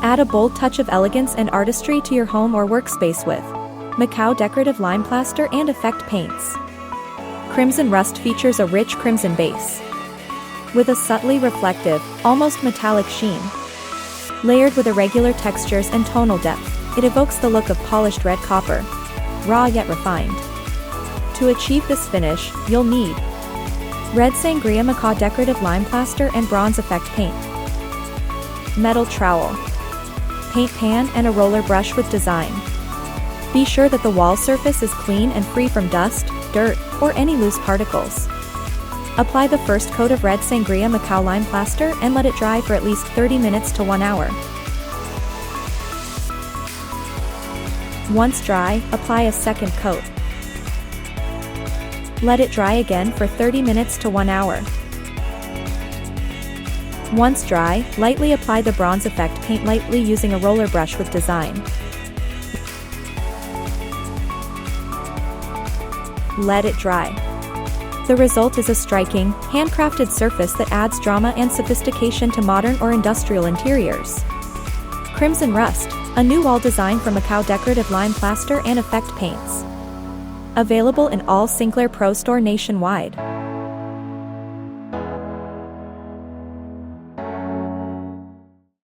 Add a bold touch of elegance and artistry to your home or workspace with Makaw Decorative Lime Plaster and Effect Paints. Crimson Rust features a rich crimson base with a subtly reflective, almost metallic sheen. Layered with irregular textures and tonal depth, it evokes the look of polished red copper, raw yet refined. To achieve this finish, you'll need red sangria Makaw Decorative Lime Plaster and bronze effect paint, metal trowel, paint pan and a roller brush with design. Be sure that the wall surface is clean and free from dust, dirt, or any loose particles. Apply the first coat of red sangria Makaw lime plaster and let it dry for at least 30 minutes to 1 hour. Once dry, apply a second coat. Let it dry again for 30 minutes to 1 hour. Once dry, lightly apply the bronze effect paint lightly using a roller brush with design. Let it dry. The result is a striking, handcrafted surface that adds drama and sophistication to modern or industrial interiors. Crimson Rust, a new wall design from Makaw Decorative Lime Plaster and Effect Paints. Available in all SINCLAIR Pro Store nationwide.